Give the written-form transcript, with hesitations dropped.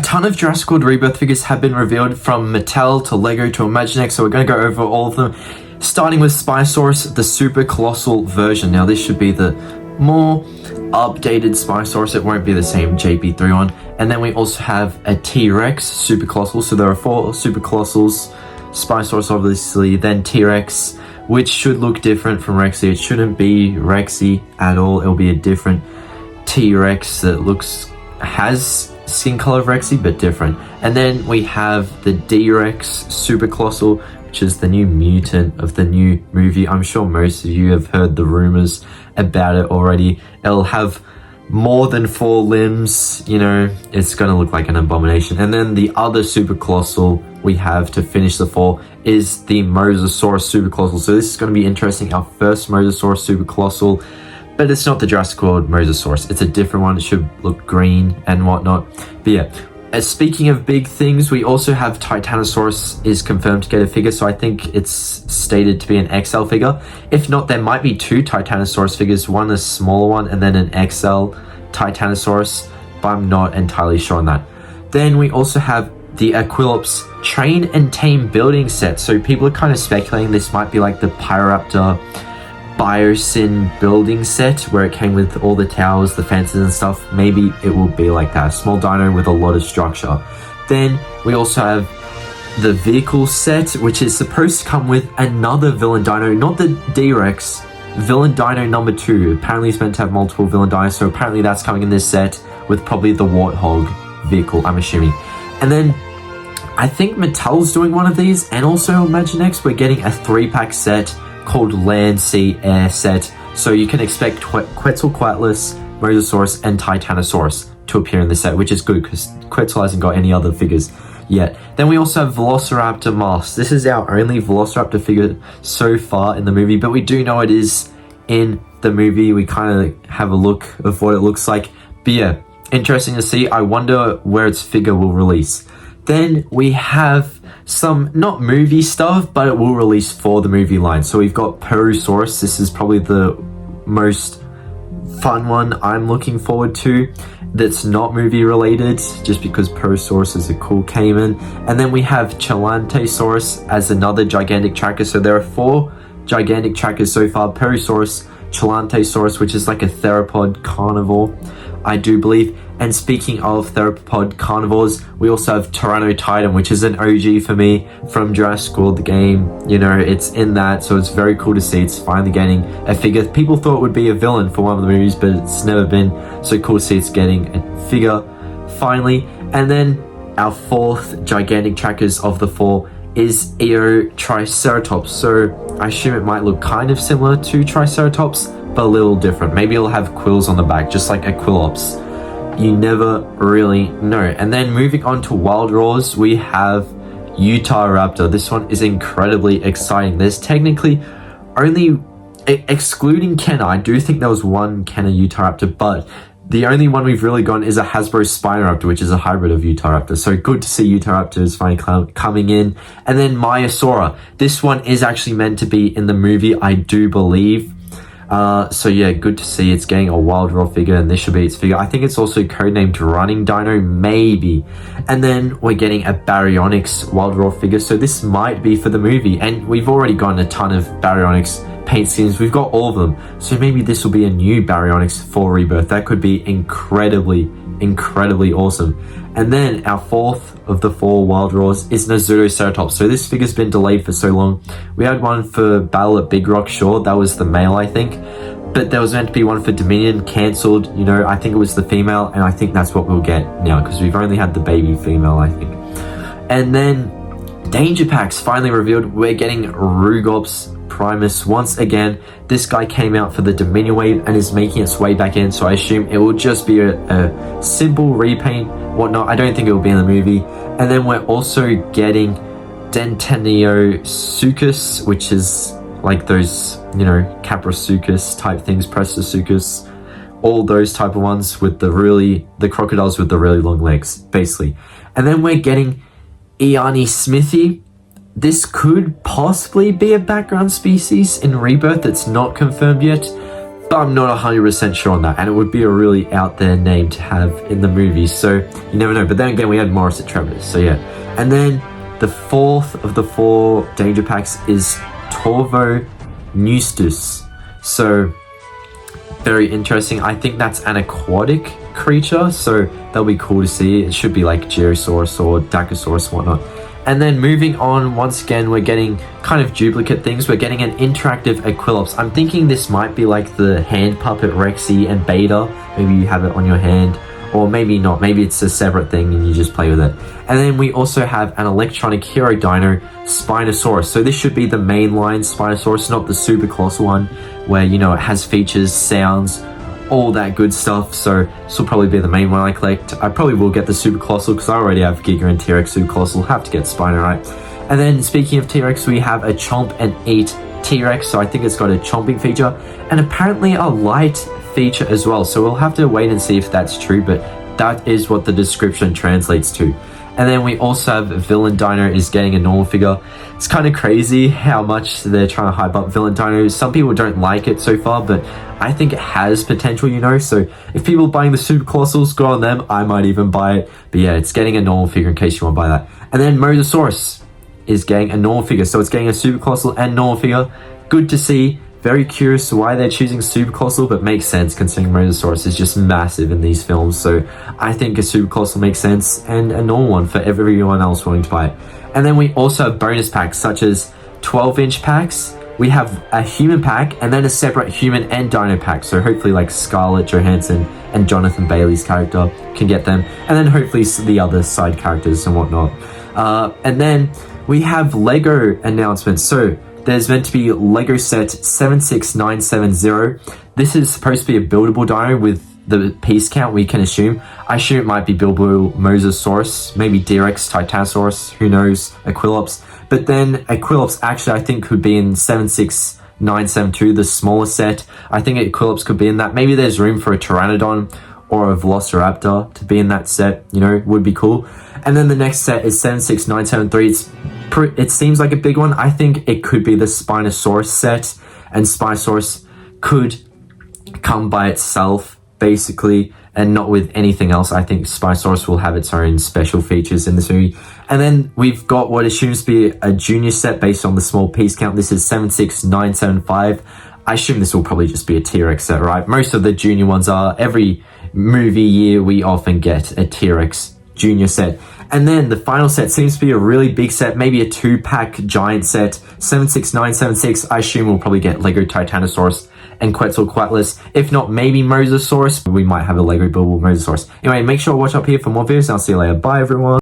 ton of Jurassic World Rebirth figures have been revealed, from Mattel to Lego to Imaginext, so we're going to go over all of them, starting with Spinosaurus, the Super Colossal version. Now this should be the more updated Spinosaurus, it won't be the same JP3 one. And then we also have a T-Rex Super Colossal, so there are 4 Super Colossals, Spinosaurus obviously, then T-Rex, which should look different from Rexy. It shouldn't be Rexy at all, it'll be a different T-Rex that has skin color of Rexy but different. And then we have the D-Rex Super Colossal, which is the new mutant of the new movie. I'm sure most of you have heard the rumors about it already. It'll have more than 4 limbs, you know, it's gonna look like an abomination. And then the other Super Colossal we have to finish the 4 is the Mosasaurus Super Colossal. So this is gonna be interesting, our first Mosasaurus Super Colossal, but it's not the Jurassic World Mosasaurus, it's a different one. It should look green and whatnot. But yeah, speaking of big things, we also have Titanosaurus is confirmed to get a figure, so I think it's stated to be an XL figure. If not, there might be 2 Titanosaurus figures, one a smaller one and then an XL Titanosaurus, but I'm not entirely sure on that. Then we also have the Aquilops Train and Tame building set, so people are kind of speculating this might be like the Pyroraptor Biosyn building set where it came with all the towers, the fences and stuff. Maybe it will be like that, a small dino with a lot of structure. Then we also have the vehicle set, which is supposed to come with another villain dino, not the D-Rex, villain dino number 2. Apparently it's meant to have multiple villain dinos, so apparently that's coming in this set with probably the Warthog vehicle, I'm assuming. And then I think Mattel's doing one of these, and also Imaginext, we're getting a 3-pack set called Land, Sea, Air set. So you can expect Quetzalcoatlus, Mosasaurus, and Titanosaurus to appear in the set, which is good because Quetzal hasn't got any other figures yet. Then we also have Velociraptor Mask. This is our only Velociraptor figure so far in the movie, but we do know it is in the movie. We kind of have a look of what it looks like. But yeah, interesting to see. I wonder where its figure will release. Then we have some, not movie stuff, but it will release for the movie line. So we've got Purrusaurus. This is probably the most fun one I'm looking forward to that's not movie related, just because Purrusaurus is a cool caiman. And then we have Chilantaisaurus as another gigantic tracker. So there are 4 gigantic trackers so far: Purrusaurus, Chilantaisaurus, which is like a theropod carnivore, I do believe. And speaking of theropod carnivores, we also have Tyrannotitan, which is an OG for me from Jurassic World, the game. You know, it's in that, so it's very cool to see it's finally getting a figure. People thought it would be a villain for one of the movies, but it's never been, so cool to see it's getting a figure finally. And then our 4th gigantic trackers of the 4 is Eotriceratops. So I assume it might look kind of similar to Triceratops, but a little different. Maybe it'll have quills on the back, just like Aquilops. You never really know. And then moving on to Wild Raws, we have Utahraptor. This one is incredibly exciting. There's technically only, excluding Kenner, I do think there was one Kenner Utahraptor, but the only one we've really gotten is a Hasbro Spinoraptor, which is a hybrid of Utahraptor. So good to see Utahraptor is finally coming in. And then Maiasaura. This one is actually meant to be in the movie, I do believe. So yeah, good to see it's getting a Wild Raw figure, and this should be its figure. I think it's also codenamed Running Dino, maybe. And then we're getting a Baryonyx Wild Raw figure, so this might be for the movie. And we've already gotten a ton of Baryonyx paint schemes. We've got all of them. So maybe this will be a new Baryonyx for Rebirth. That could be incredibly awesome. And then our 4th of the 4 Wild Raws is Nasutoceratops. So this figure's been delayed for so long. We had one for Battle at Big Rock Shore. That was the male, I think. But there was meant to be one for Dominion, cancelled. You know, I think it was the female, and I think that's what we'll get now, because we've only had the baby female, I think. And then Danger Packs finally revealed. We're getting Rugops Primus once again. This guy came out for the Dominion wave and is making its way back in, so I assume it will just be a simple repaint, whatnot. I don't think it will be in the movie. And then we're also getting Dentaneosuchus, which is like those, you know, Caprosuchus type things, Prestosuchus, all those type of ones with the crocodiles with the really long legs, basically. And then we're getting Iani Smithi. This could possibly be a background species in Rebirth. It's not confirmed yet, but I'm not 100% sure on that, and it would be a really out there name to have in the movie, so you never know. But then again, we had Morris at Trevor's, so yeah. And then the fourth of the 4 danger packs is Torvoneustes. So very interesting. I think that's an aquatic creature, so that'll be cool to see. It should be like Gyrosaurus or Dacosaurus and whatnot. And then moving on, once again, we're getting kind of duplicate things. We're getting an interactive Aquilops. I'm thinking this might be like the hand puppet Rexy and Beta. Maybe you have it on your hand, or maybe not. Maybe it's a separate thing and you just play with it. And then we also have an electronic hero dino, Spinosaurus. So this should be the mainline Spinosaurus, not the super colossal one, where, you know, it has features, sounds, all that good stuff. So this will probably be the main one I collect. I probably will get the super colossal because I already have Giga and T-Rex super colossal. Have to get Spino, right? And then speaking of T-Rex, we have a chomp and eat T-Rex. So I think it's got a chomping feature and apparently a light feature as well. So we'll have to wait and see if that's true, but that is what the description translates to. And then we also have Villain Dino is getting a normal figure. It's kind of crazy how much they're trying to hype up Villain Dino. Some people don't like it so far, but I think it has potential, you know. So if people are buying the Super Colossals, go on them. I might even buy it. But yeah, it's getting a normal figure in case you want to buy that. And then Mosasaurus is getting a normal figure. So it's getting a Super Colossal and normal figure. Good to see. Very curious why they're choosing Super Colossal, but makes sense considering Mosasaurus is just massive in these films. So I think a Super Colossal makes sense and a normal one for everyone else willing to buy it. And then we also have bonus packs such as 12-inch packs. We have a human pack and then a separate human and dino pack. So hopefully like Scarlett Johansson and Jonathan Bailey's character can get them. And then hopefully the other side characters and whatnot. And then we have Lego announcements. So there's meant to be Lego set 76970. This is supposed to be a buildable dino with the piece count we can assume. I assume it might be buildable Mosasaurus, maybe D-Rex, Titanosaurus, who knows, Aquilops. But then Aquilops actually I think could be in 76972, the smaller set. I think Aquilops could be in that. Maybe there's room for a Tyrannotitan or a Velociraptor to be in that set, you know, would be cool. And then the next set is 76973. It seems like a big one. I think it could be the Spinosaurus set, and Spinosaurus could come by itself, basically, and not with anything else. I think Spinosaurus will have its own special features in this movie. And then we've got what assumes to be a junior set based on the small piece count. This is 76975. I assume this will probably just be a T-Rex set, right? Most of the junior ones are. Every movie year, we often get a T-Rex junior set. And then the final set seems to be a really big set, maybe a 2-pack giant set, 76976. I assume we'll probably get Lego Titanosaurus and Quetzalcoatlus. If not, maybe Mosasaurus. We might have a Lego Buildable Mosasaurus. Anyway, make sure to watch up here for more videos, and I'll see you later. Bye, everyone.